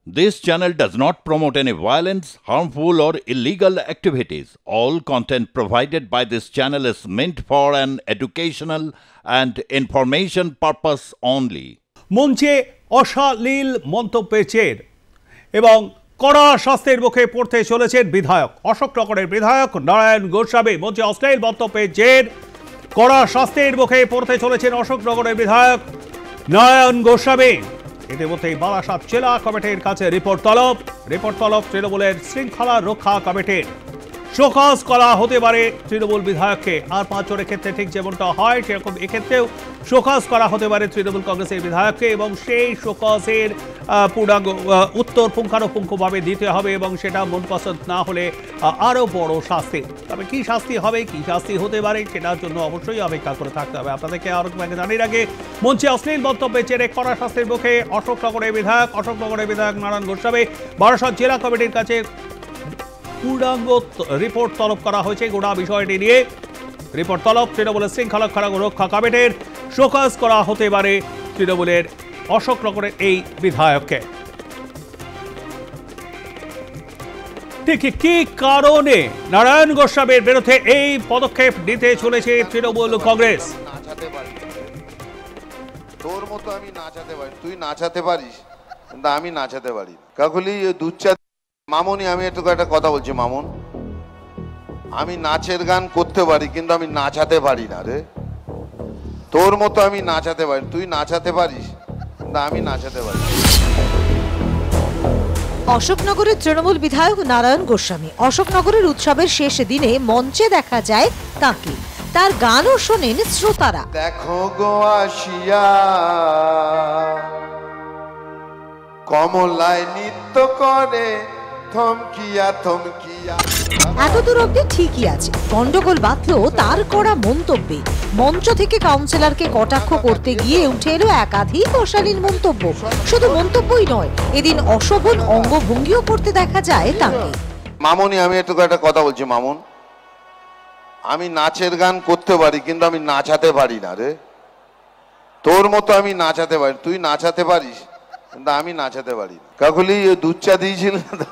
This channel does not promote any violence, harmful, or illegal activities. All content provided by this channel is meant for an educational and information purpose only. মঞ্চে অশালীল মন্তব্যের জের এবং কড়া শাস্তির মুখে পড়তে চলেছেন বিধায়ক অশোকনগরের বিধায়ক নারায়ণ গোস্বামী। মঞ্চে অশ্লীল মন্তব্যের জের কড়া শাস্তির মুখে পড়তে চলেছেন অশোকনগরের বিধায়ক নারায়ণ গোস্বামী। ইতিমধ্যেই বারাসাত জেলা কমিটির কাছে রিপোর্ট তলব তৃণমূলের শৃঙ্খলা রক্ষা কমিটির। শোকজ করা হতে পারে তৃণমূল বিধায়ককে। আর 5 জনের ক্ষেত্রে ঠিক যেমনটা হয় সেরকম এক্ষেত্রেও শোকজ করা হতে পারে তৃণমূল কংগ্রেসের বিধায়ককে এবং সেই শোকজের পূর্ণাঙ্গ উত্তর পুঙ্খানুপুঙ্খভাবে দিতে হবে এবং সেটা মন পছন্দ না হলে আরও বড় শাস্তি। তবে কী শাস্তি হবে, কী শাস্তি হতে পারে সেটার জন্য অবশ্যই অপেক্ষা করে থাকতে হবে। আপনাদেরকে আরও জানিয়ে রাখে মঞ্চে অশ্লীল মন্তব্যের জেরে কড়া শাস্তির মুখে অশোকনগরের বিধায়ক নারায়ণ গোস্বামী। বারাসাত জেলা কমিটির কাছে পূর্ণাঙ্গ রিপোর্ট তলব করা হয়েছে। গোটা বিষয়টি নিয়ে রিপোর্ট তলব তৃণমূলের শৃঙ্খলা রক্ষা কমিটির। শোকজ করা হতে পারে তৃণমূলের অশোকনগরের এই বিধায়ককে। ঠিক কি কারণে নারায়ণ গোস্বামীর বিরুদ্ধে এই পদক্ষেপ নিতে চলেছে তৃণমূল কংগ্রেস? তোর মতো আমি নাচাতে পারি, তুই নাচাতে পারিস কিন্তু আমি নাচাতে পারি। কাকুলি দুধ মামুনি, আমি একটু একটা কথা বলছি মামুন, আমি নাচের গান করতে পারি কিন্তু আমি নাচাতে পারি না রে। তোর মতো আমি নাচাতে পারি, তুই নাচাতে পারিস কিন্তু আমি নাচাতে পারি। অশোকনগরের তৃণমূল বিধায়ক নারায়ণ গোস্বামী অশোকনগরের উৎসবের শেষ দিনে মঞ্চে দেখা যায় তাকে। তার গানও শোনেন শ্রোতারা। দেখো গো আসিয়া কমলায় নৃত্য করে থমকিয়া থমকিয়া। এতদূর অব্দি ঠিকই আছে, গন্ডগোল বাঁধলো তার করা মন্তব্যে। মঞ্চ থেকে কাউন্সিলরকে কটাক্ষ করতে গিয়ে উঠে এলো একাধিক অশালীন মন্তব্য। শুধু মন্তব্যই নয়, এদিন অশোভন অঙ্গভঙ্গিও করতে দেখা যায় তাকে। মামুনি, আমি একটু একটা কথা বলছি মামুন, আমি নাচের গান করতে পারি কিন্তু আমি নাচাতে পারি না রে। তোর মতো আমি নাচাতে পারি, তুই নাচাতে পারিস কিন্তু আমি নাচাতে পারি। কাকুলি দুধ চা দিয়েছিল তো,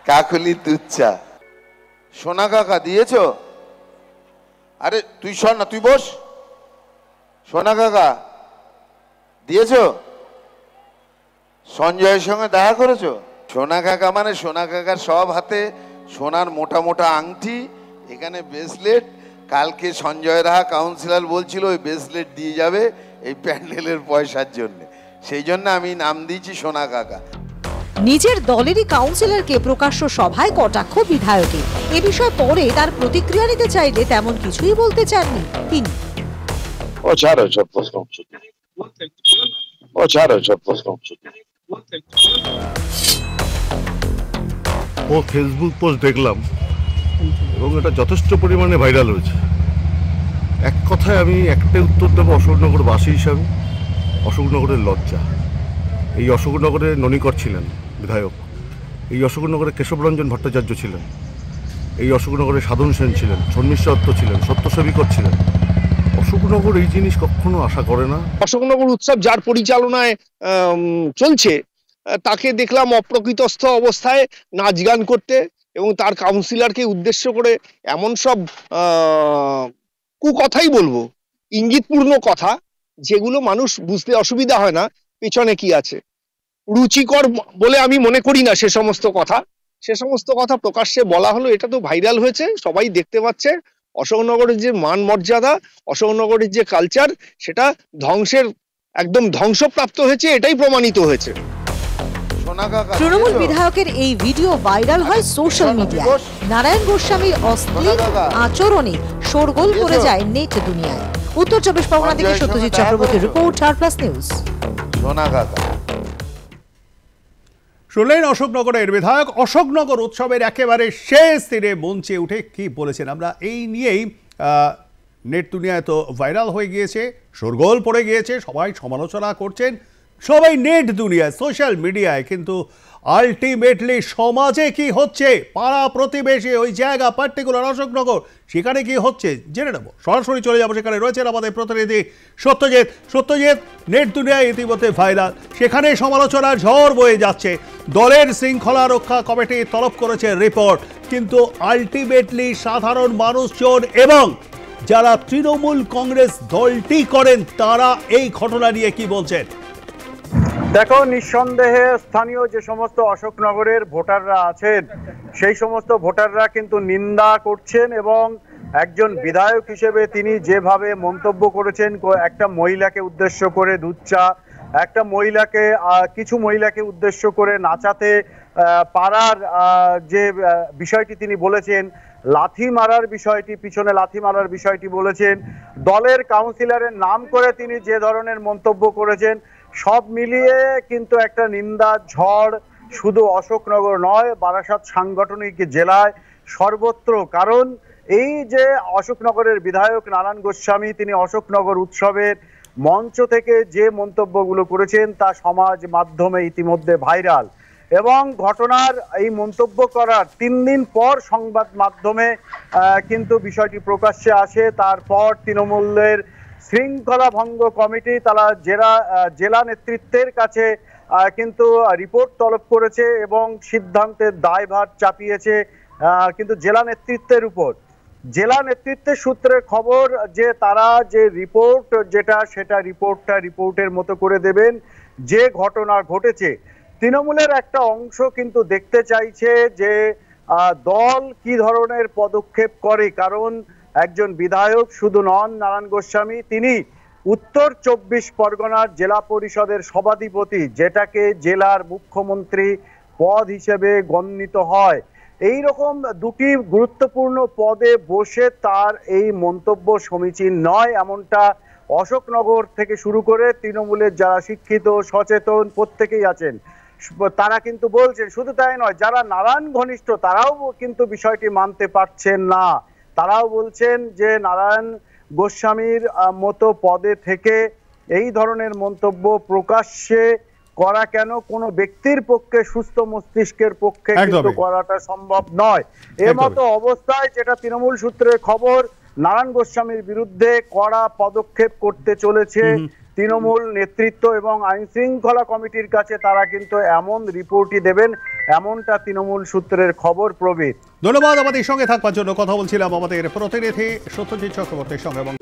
কাকুলি দুধ চা সোনা কাকা দিয়েছ? আরে তুই শোন না, তুই বস। সোনা কাকা দিয়েছ? সঞ্জয়ের সঙ্গে দেখা করেছো? সোনা কাকা মানে সোনা কাকার সব হাতে সোনার মোটা মোটা আংটি, এখানে ব্রেসলেট। কালকে সঞ্জয় রাহা কাউন্সিলর বলছিল ওই ব্রেসলেট দিয়ে যাবে এই প্যান্ডেলের পয়সার জন্য, সেই জন্য আমি নাম দিয়েছি সোনা কাকা। নিজের দলেরই কাউন্সিলরকে প্রকাশ্য সভায় কটাক্ষ বিধায়কের। এ বিষয়ে পরে তার প্রতিক্রিয়া নিতে চাইলে তেমন কিছুই বলতে চাননি তিনি। ও ফেসবুক পোস্ট দেখলাম এবং এটা যথেষ্ট পরিমাণে ভাইরাল হয়েছে। এক কথায় আমি একটাই উত্তর দেবো অশোকনগরবাসী হিসাবে, অশোকনগরের লজ্জা। এই অশোকনগরে ননিকর ছিলেন বিধায়ক, এই অশোকনগরে কেশবরঞ্জন ভট্টাচার্য ছিলেন, এই অশোকনগরে সাধন সেন ছিলেন, শর্মিষ্ঠা দত্ত ছিলেন, সত্যসেবিকর ছিলেন। অশোকনগর এই জিনিস কখনো আশা করে না। অশোকনগর উৎসব যার পরিচালনায় চলছে তাকে দেখলাম অপ্রকৃতস্থ অবস্থায় নাচ গান করতে এবং তার কাউন্সিলরকে উদ্দেশ্য করে এমন সব কুকথাই বলবো, ইঙ্গিতপূর্ণ কথা, যেগুলো মানুষ বুঝতে অসুবিধা হয় না পেছনে কি আছে। রুচিকর বলে আমি মনে করি না সে সমস্ত কথা প্রকাশ্যে বলা হলো। এটা তো ভাইরাল হয়েছে, সবাই দেখতে পাচ্ছে। অশোকনগরের যে মান মর্যাদা, অশোকনগরের যে কালচার, সেটা একদম ধ্বংসপ্রাপ্ত হয়েছে, এটাই প্রমাণিত হয়েছে। তৃণমূল বিধায়কের এই ভিডিও ভাইরাল হয় সোশ্যাল মিডিয়ায়। নারায়ণ গোস্বামীর অশ্লীল আচরণে শোরগোল পড়ে যায় নেট দুনিয়ায়। উত্তর 24 পরগনা থেকে সত্যজিৎ চক্রবর্তীর রিপোর্ট, আর+নিউজ। শুনলেন অশোকনগরের বিধায়ক অশোকনগর উৎসবের একেবারে শেষ দিনে মঞ্চে উঠে কি বলেছেন। আমরা এই নিয়েই নেট দুনিয়ায় তো ভাইরাল হয়ে গিয়েছে, শোরগোল পড়ে গিয়েছে, সবাই সমালোচনা করছেন। সবাই নেট দুনিয়ায়, সোশ্যাল মিডিয়ায়, কিন্তু আলটিমেটলি সমাজে কি হচ্ছে, পাড়া প্রতিবেশী, ওই জায়গা পার্টিকুলার অশোকনগর, সেখানে কি হচ্ছে জেনে নেব। সরাসরি চলে যাবো, সেখানে রয়েছেন আমাদের প্রতিনিধি সত্যজিৎ। সত্যজিৎ, নেট দুনিয়ায় ইতিমধ্যে ভাইরাল, সেখানে সমালোচনার ঝড় বয়ে যাচ্ছে। দলের শৃঙ্খলা রক্ষা কমিটি তলব করেছে রিপোর্ট, কিন্তু আলটিমেটলি সাধারণ মানুষজন এবং যারা তৃণমূল কংগ্রেস দলটি করেন তারা এই ঘটনা নিয়ে কি বলছেন? দেখো, নিঃসন্দেহে স্থানীয় যে সমস্ত অশোকনগরের ভোটাররা আছেন সেই সমস্ত ভোটাররা কিন্তু নিন্দা করছেন, এবং একজন বিধায়ক হিসেবে তিনি যেভাবে মন্তব্য করেছেন, একটা মহিলাকে উদ্দেশ্য করে দুধ চা, একটা মহিলাকে কিছু মহিলাকে উদ্দেশ্য করে নাচাতে পারার যে বিষয়টি তিনি বলেছেন, লাথি মারার বিষয়টি, পিছনে লাথি মারার বিষয়টি বলেছেন, দলের কাউন্সিলরের নাম করে তিনি যে ধরনের মন্তব্য করেছেন, সব মিলিয়ে কিন্তু একটা নিন্দা ঝড় শুধু অশোকনগর নয়, বারাসাত সাংগঠনিক জেলায় সর্বত্র। কারণ এই যে অশোকনগরের বিধায়ক নারায়ণ গোস্বামী, তিনি অশোকনগর উৎসবের মঞ্চ থেকে যে মন্তব্যগুলো করেছেন তা সমাজ মাধ্যমে ইতিমধ্যে ভাইরাল, এবং ঘটনার এই মন্তব্য করার 3 দিন পর সংবাদ মাধ্যমে কিন্তু বিষয়টি প্রকাশ্যে আসে। তারপর তৃণমূলের শৃঙ্খলা ভঙ্গ কমিটি তারা জেলা নেতৃত্বের কাছে কিন্তু রিপোর্ট তলব করেছে এবং সিদ্ধান্তের দায়ভার চাপিয়েছে কিন্তু জেলা নেতৃত্বের উপর। জেলা নেতৃত্বের সূত্রে খবর যে তারা যে রিপোর্ট সেটা রিপোর্টের মতো করে দেবেন। যে ঘটনা ঘটেছে, তৃণমূলের একটা অংশ কিন্তু দেখতে চাইছে যে দল কি ধরনের পদক্ষেপ করে, কারণ একজন বিধায়ক শুধু নন নারায়ণ গোস্বামী, তিনি উত্তর 24 পরগনার জেলা পরিষদের সভাধিপতি, যেটাকে জেলার মুখ্যমন্ত্রী পদ হিসেবে গণ্যিত হয়। এই রকম দুটি গুরুত্বপূর্ণ পদে বসে তার এই মন্তব্য সমীচীন নয়, এমনটা অশোকনগর থেকে শুরু করে তৃণমূলের যারা শিক্ষিত সচেতন প্রত্যেকেই আছেন তারা কিন্তু বলছেন। শুধু তাই নয়, যারা নারায়ণ ঘনিষ্ঠ তারাও কিন্তু বিষয়টি মানতে পারছেন না। তারাও বলছেন যে নারায়ণ গোস্বামীর মতো পদে থেকে এই ধরনের মন্তব্য প্রকাশ্যে করা কেন কোনো ব্যক্তির পক্ষে, সুস্থ মস্তিষ্কের পক্ষে কিন্তু করাটা সম্ভব নয়। এর মতো অবস্থায় যেটা তৃণমূল সূত্রের খবর, নারায়ণ গোস্বামীর বিরুদ্ধে কড়া পদক্ষেপ করতে চলেছে তৃণমূল নেতৃত্ব, এবং আইন শৃঙ্খলা কমিটির কাছে তারা কিন্তু এমন রিপোর্টই দেবেন, এমনটা তৃণমূল সূত্রের খবর। প্রবীর, ধন্যবাদ আমাদের সঙ্গে থাকবার জন্য। কথা বলছিলাম আমাদের প্রতিনিধি সত্যজিৎ চক্রবর্তীর সঙ্গে। এবং